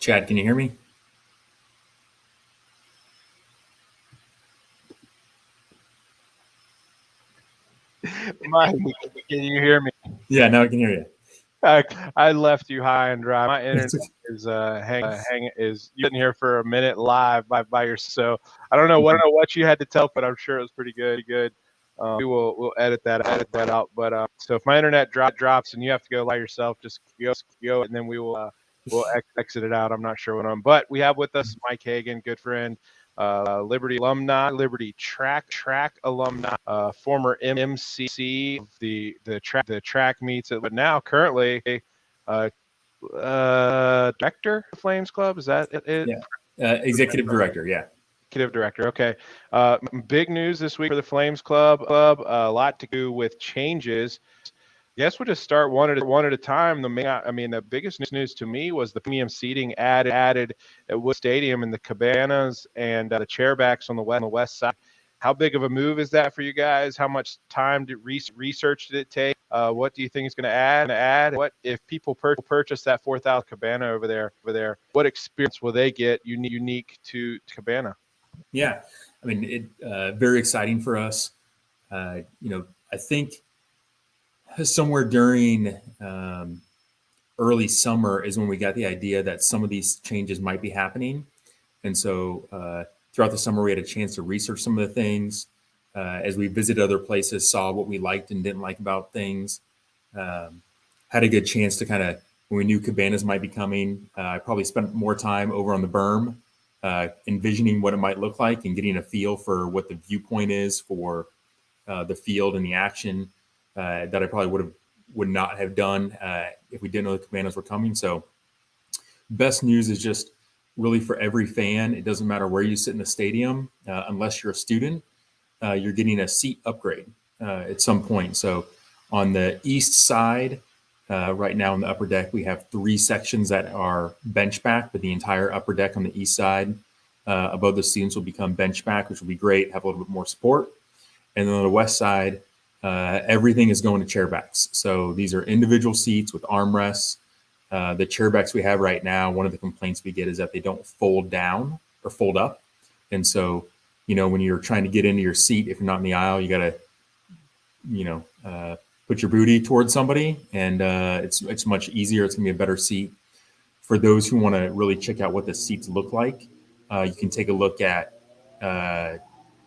Chad, can you hear me? Mike, can you hear me? Yeah, now I can hear you. I, I left you high and dry. My internet It's okay. is hang is you sitting here for a minute live by yourself. So I don't know what you had to tell, but I'm sure it was pretty good. We'll edit that out. But so if my internet drops and you have to go by yourself, just go, and then we'll exit it out. I'm not sure what I'm. But we have with us Mike Hagan, good friend, Liberty alumni, Liberty track alumni, former MC of the track meets, but now currently uh, director of Flames Club. Is that it? Yeah. Executive director. Yeah. Executive director. Okay. Big news this week for the Flames Club. A lot to do with changes. Guess we'll just start one at a time. The biggest news to me was the premium seating added at Wood Stadium and the cabanas and the chairbacks on the west side. How big of a move is that for you guys? How much time did research did it take? What do you think is going to add? What if people purchase that 4,000 cabana over there? What experience will they get unique to cabana? Yeah. I mean, very exciting for us. I think somewhere during early summer is when we got the idea that some of these changes might be happening. And so throughout the summer, we had a chance to research some of the things. As we visited other places, saw what we liked and didn't like about things. Had a good chance to kind of, when we knew cabanas might be coming, I probably spent more time over on the berm, envisioning what it might look like and getting a feel for what the viewpoint is for the field and the action that I probably would not have done if we didn't know the cabanas were coming. So best news is just really for every fan. It doesn't matter where you sit in the stadium, unless you're a student, you're getting a seat upgrade at some point. So on the east side, right now in the upper deck, we have 3 sections that are bench back, but the entire upper deck on the east side above the students will become bench back, which will be great, have a little bit more support. And then on the west side, everything is going to chairbacks. So these are individual seats with armrests. The chairbacks we have right now, one of the complaints we get is that they don't fold down or fold up. And so, when you're trying to get into your seat, if you're not in the aisle, you got to, put your booty towards somebody, and it's much easier. It's gonna be a better seat. For those who want to really check out what the seats look like, you can take a look at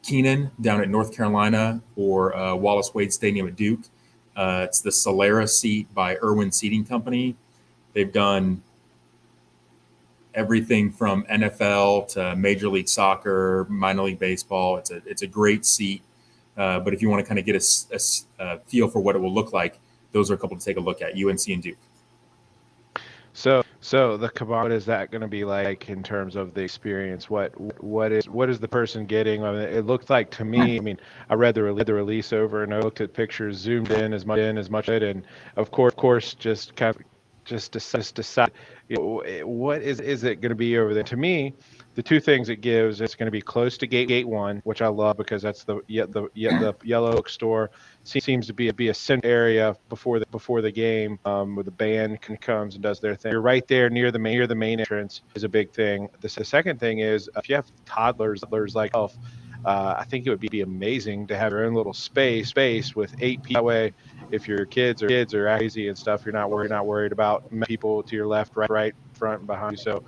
Keenan down at North Carolina or Wallace Wade Stadium at Duke. It's the Solera seat by Irwin Seating Company. They've done everything from NFL to Major League Soccer, minor league baseball. It's a great seat. But if you want to kind of get a feel for what it will look like, those are a couple to take a look at, UNC and Duke. So the cabana, what is that going to be like in terms of the experience? What is the person getting? I mean, it looked like to me. I mean, I read the release over and I looked at pictures, zoomed in as much, and of course, just kind of just decide, what is it going to be over there? To me, the two things it gives, it's going to be close to gate one, which I love because that's the yellow bookstore seems to be a center area before the game, where the band comes and does their thing. You're right there near the main entrance is a big thing. The second thing is, if you have toddlers like myself, I think it would be amazing to have your own little space with 8 people. That way, if your kids are crazy and stuff, you're not worried about people to your left, right, front, and behind you. So,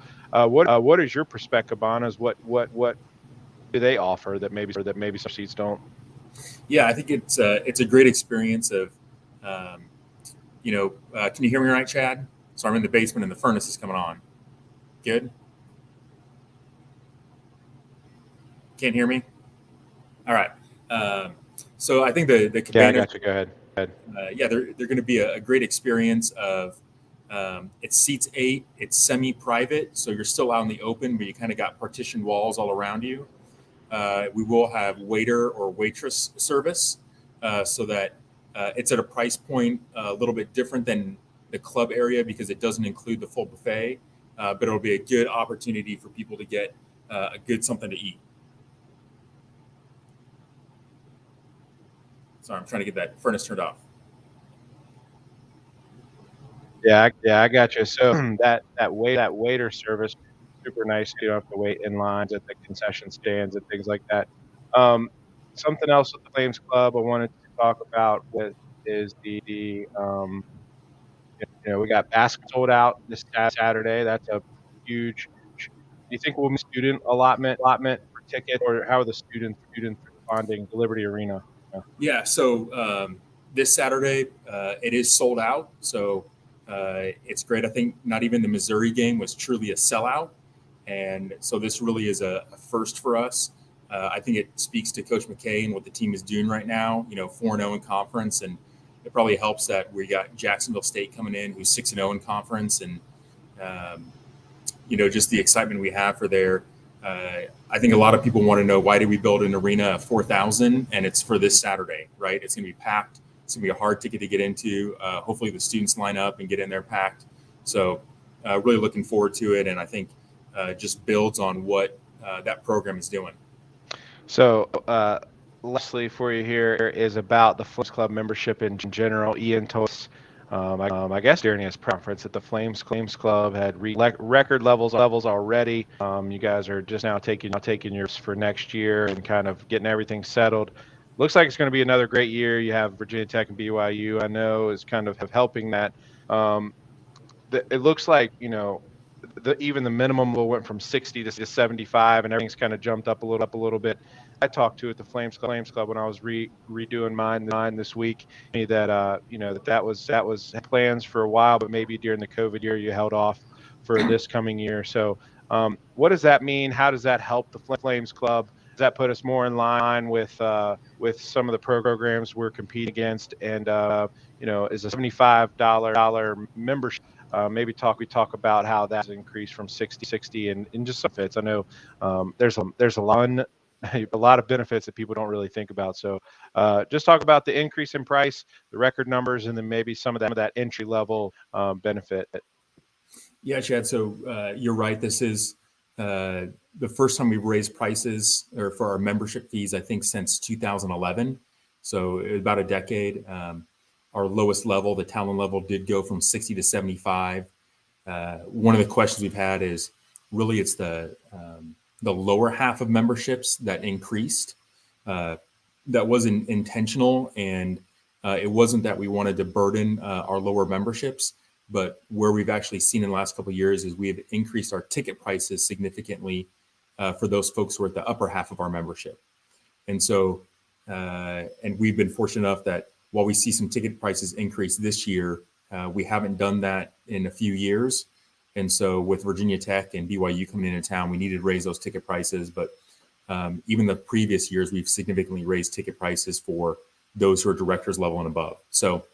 what is your perspective on is what do they offer that maybe some seats don't? Yeah, I think it's a great experience of, can you hear me right, Chad? So I'm in the basement and the furnace is coming on. Good. Can't hear me. All right. So I think the Yeah, I cabana, got you. Go ahead. yeah, they're going to be a great experience of. It's seats 8. It's semi-private, so you're still out in the open, but you kind of got partitioned walls all around you. We will have waiter or waitress service, so that it's at a price point a little bit different than the club area because it doesn't include the full buffet, but it'll be a good opportunity for people to get a good something to eat. Sorry, I'm trying to get that furnace turned off. Yeah, I got you. So that waiter service, super nice. You don't have to wait in lines at the concession stands and things like that. Um, Something else with the Flames Club I wanted to talk about with is we got basketball sold out this Saturday. That's a huge. Do you think we'll miss student allotment for ticket, or how are the students responding to Liberty Arena? Yeah. Yeah. So this Saturday, it is sold out. So it's great. I think not even the Missouri game was truly a sellout, and so this really is a first for us. I think it speaks to Coach McKay and what the team is doing right now. 4-0 in conference, and it probably helps that we got Jacksonville State coming in, who's 6-0 in conference, and um, just the excitement we have for there. I think a lot of people want to know, why did we build an arena of 4,000, and it's for this Saturday, right? It's going to be packed. It's going to be a hard ticket to get into. Hopefully the students line up and get in there packed. So really looking forward to it. And I think just builds on what that program is doing. So, lastly for you here is about the Flames Club membership in general. Ian told us, I guess during his conference, that the Flames Club had record levels already. You guys are just now taking yours for next year and kind of getting everything settled. Looks like it's going to be another great year. You have Virginia Tech and BYU, I know, is kind of helping that. Um, it looks like, even the minimum went from 60 to 75, and everything's kind of jumped up a little bit. I talked to at the Flames Club when I was redoing mine this week, that that was plans for a while, but maybe during the COVID year you held off for this coming year. So what does that mean? How does that help the Flames Club? Does that put us more in line with some of the programs we're competing against? And is a $75 membership? Maybe talk about how that's increased from 60 and just some fits. I know there's a lot of benefits that people don't really think about. So just talk about the increase in price, the record numbers, and then maybe some of that entry level benefit. Yeah, Chad. So you're right. This is the first time we've raised prices or for our membership fees, I think, since 2011. So about a decade. Our lowest level, the talent level, did go from 60 to 75. One of the questions we've had is really it's the lower half of memberships that increased. That wasn't intentional, and it wasn't that we wanted to burden our lower memberships. But where we've actually seen in the last couple of years is we have increased our ticket prices significantly for those folks who are at the upper half of our membership. And so, and we've been fortunate enough that while we see some ticket prices increase this year, we haven't done that in a few years. And so with Virginia Tech and BYU coming into town, we needed to raise those ticket prices. But even the previous years, we've significantly raised ticket prices for those who are directors level and above. So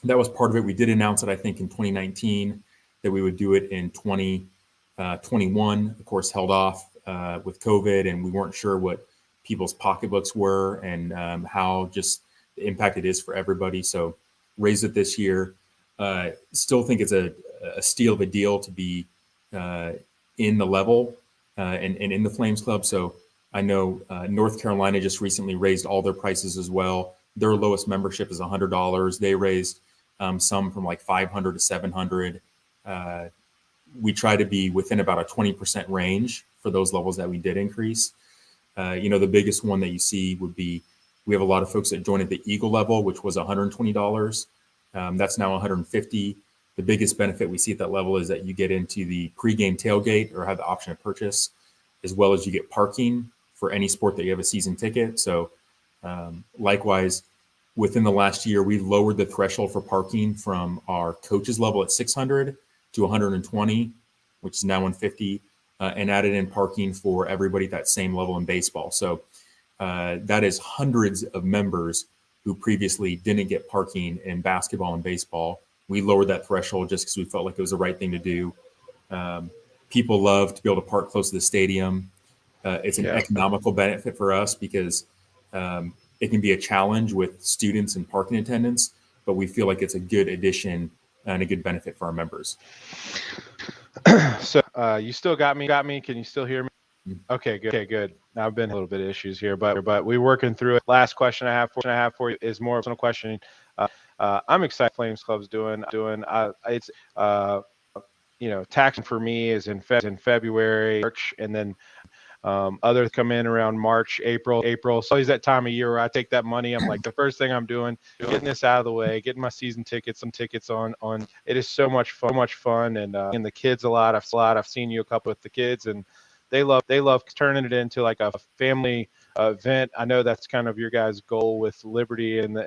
that was part of it. We did announce it, I think, in 2019 that we would do it in 2021. Of course, held off with COVID, and we weren't sure what people's pocketbooks were and how just the impact it is for everybody. So raised it this year. Still think it's a steal of a deal to be in the level and in the Flames Club. So I know North Carolina just recently raised all their prices as well. Their lowest membership is $100. They raised some from like $500 to $700. We try to be within about a 20% range for those levels that we did increase. The biggest one that you see would be, we have a lot of folks that join at the Eagle level, which was $120. That's now $150. The biggest benefit we see at that level is that you get into the pregame tailgate or have the option of purchase, as well as you get parking for any sport that you have a season ticket. So likewise, within the last year, we lowered the threshold for parking from our coaches level at 600 to 120, which is now 150, and added in parking for everybody at that same level in baseball. So that is hundreds of members who previously didn't get parking in basketball and baseball. We lowered that threshold just because we felt like it was the right thing to do. People love to be able to park close to the stadium. It's an economical benefit for us because it can be a challenge with students and parking attendance, but we feel like it's a good addition and a good benefit for our members. So you still got me? Can you still hear me? Okay, good. Now I've been a little bit of issues here, but we're working through it. Last question I have for you is more of a question. I'm excited. Flames Club's doing. It's tax for me is in February, March, and then others come in around March, April. So always that time of year where I take that money. I'm like, the first thing I'm doing, getting this out of the way, getting my season tickets, some tickets on. It is so much fun, and the kids a lot. I've seen you a couple with the kids, and they love turning it into like a family event. I know that's kind of your guys' goal with Liberty, and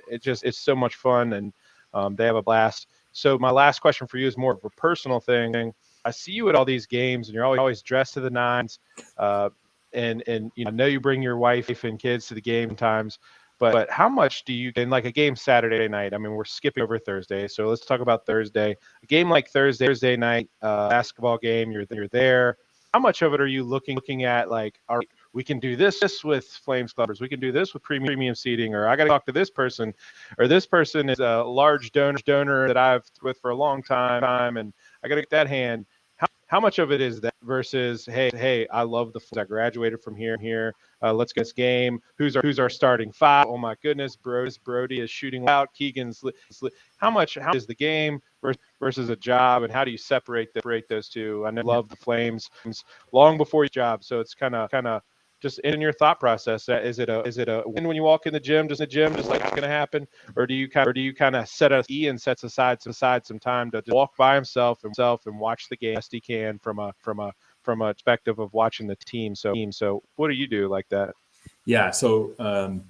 it's so much fun, and they have a blast. So my last question for you is more of a personal thing. I see you at all these games, and you're always dressed to the nines. Uh, and I know you bring your wife and kids to the game times, but how much do you in like a game Saturday night? I mean, we're skipping over Thursday, so let's talk about Thursday. A game like Thursday night basketball game, you're there. How much of it are you looking at like, all right, we can do this with Flames Clubbers, we can do this with premium seating, or I got to talk to this person, or this person is a large donor that I've with for a long time, and I got to get that hand. How much of it is that versus hey, I love the Flames. I graduated from here. Let's get this game. Who's our starting five? Oh my goodness, Brody is shooting out. Keegan's. How is the game versus a job, and how do you separate those two? I know you Yeah. love the Flames long before your job, so it's kind of just in your thought process. Is it a win when you walk in the gym? Just like it's going to happen, or do you kind of Ian sets aside some time to just walk by himself and watch the game best he can from a perspective of watching the team. So what do you do like that? Yeah. So,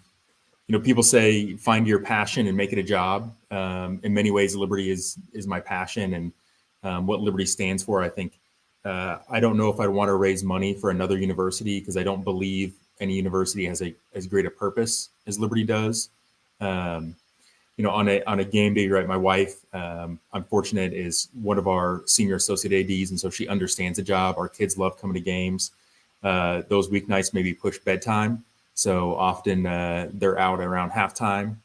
people say find your passion and make it a job. In many ways, Liberty is my passion, and what Liberty stands for. I think I don't know if I'd want to raise money for another university because I don't believe any university has as great a purpose as Liberty does. Um, on a game day, right? My wife, I'm fortunate, is one of our senior associate ads, and so she understands the job. Our kids love coming to games. Those weeknights maybe push bedtime, so often they're out around halftime.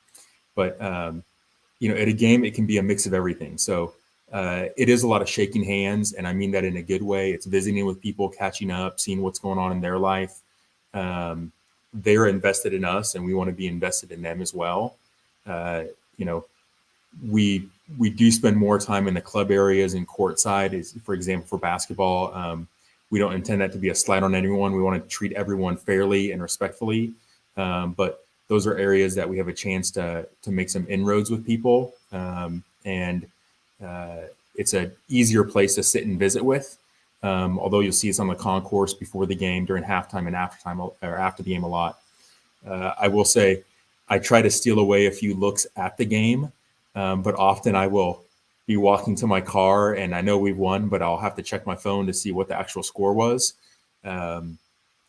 But at a game, it can be a mix of everything. So it is a lot of shaking hands, and I mean that in a good way. It's visiting with people, catching up, seeing what's going on in their life. Um, they're invested in us, and we want to be invested in them as well. Uh, you know, we do spend more time in the club areas and courtside. Is for example for basketball. We don't intend that to be a slight on anyone. We want to treat everyone fairly and respectfully. But those are areas that we have a chance to make some inroads with people, and it's an easier place to sit and visit with. Although you'll see us on the concourse before the game, during halftime and after time, or after the game a lot. I will say I try to steal away a few looks at the game, but often I will be walking to my car and I know we've won, but I'll have to check my phone to see what the actual score was. Um,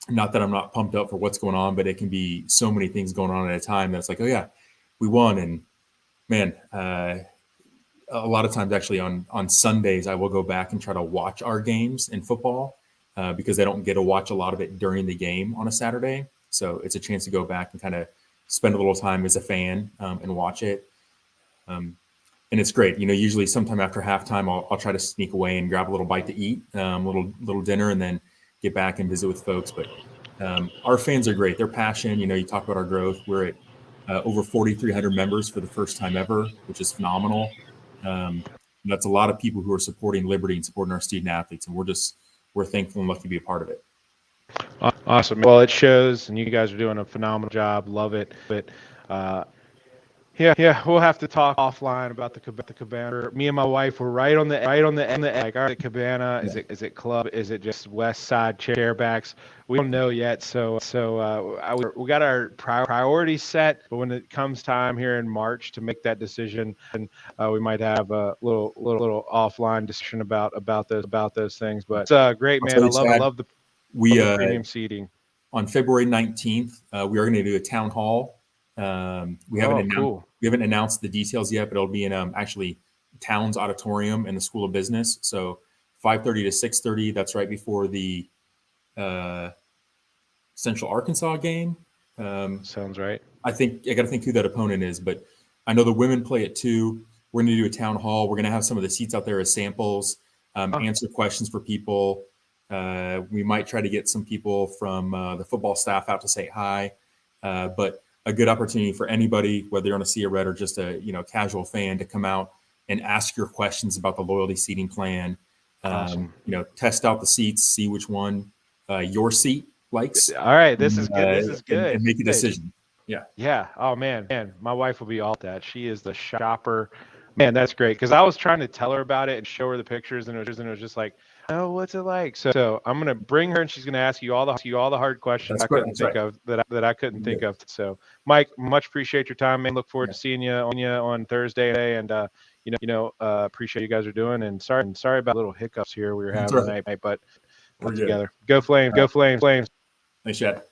Not that I'm not pumped up for what's going on, but it can be so many things going on at a time that it's like, oh yeah, we won. And man, a lot of times actually on Sundays, I will go back and try to watch our games in football because I don't get to watch a lot of it during the game on a Saturday. So it's a chance to go back and kind of spend a little time as a fan and watch it. And it's great. Usually sometime after halftime, I'll try to sneak away and grab a little bite to eat, little dinner, and then get back and visit with folks. But our fans are great. They're passionate. You talk about our growth. We're at over 4,300 members for the first time ever, which is phenomenal. That's a lot of people who are supporting Liberty and supporting our student athletes, and we're thankful and lucky to be a part of it. Awesome. Well, it shows, and you guys are doing a phenomenal job. Love it. But yeah, we'll have to talk offline about the cabana. Me and my wife were right on the like, all right, cabana. Yeah. Is it club? Is it just West Side chairbacks? We don't know yet. So we got our priorities set. But when it comes time here in March to make that decision, and we might have a little offline discussion about those things. But it's great, I'll tell man. I you, love Chad, love the we premium seating. on February 19th, we are going to do a town hall. Oh, cool. We haven't announced the details yet, but it'll be in actually Towns Auditorium in the School of Business. So 5:30 to 6:30. That's right before the uh, Central Arkansas game. Sounds right. I think I got to think who that opponent is, but I know the women play at 2. We're going to do a town hall. We're going to have some of the seats out there as samples, answer questions for people. We might try to get some people from the football staff out to say hi. But a good opportunity for anybody, whether you're on a Sea Red or just a casual fan, to come out and ask your questions about the loyalty seating plan. Awesome. Test out the seats, see which one your seat likes, All right, this is good. This is and good. make a decision. Yeah, Yeah. Oh man, my wife will be all that. She is the shopper. Man, that's great. Because I was trying to tell her about it and show her the pictures, and it was just like, oh, what's it like? So I'm gonna bring her, and she's gonna ask you all the hard questions that's I good. couldn't That's think right. of that I couldn't think of. So, Mike, much appreciate your time, man. Look forward to seeing you on Thursday, and appreciate you guys are doing. And sorry about little hiccups here we were That's having right. tonight, but We're good. together. Go Flames! Go Flames! Flames! Thanks, Chad.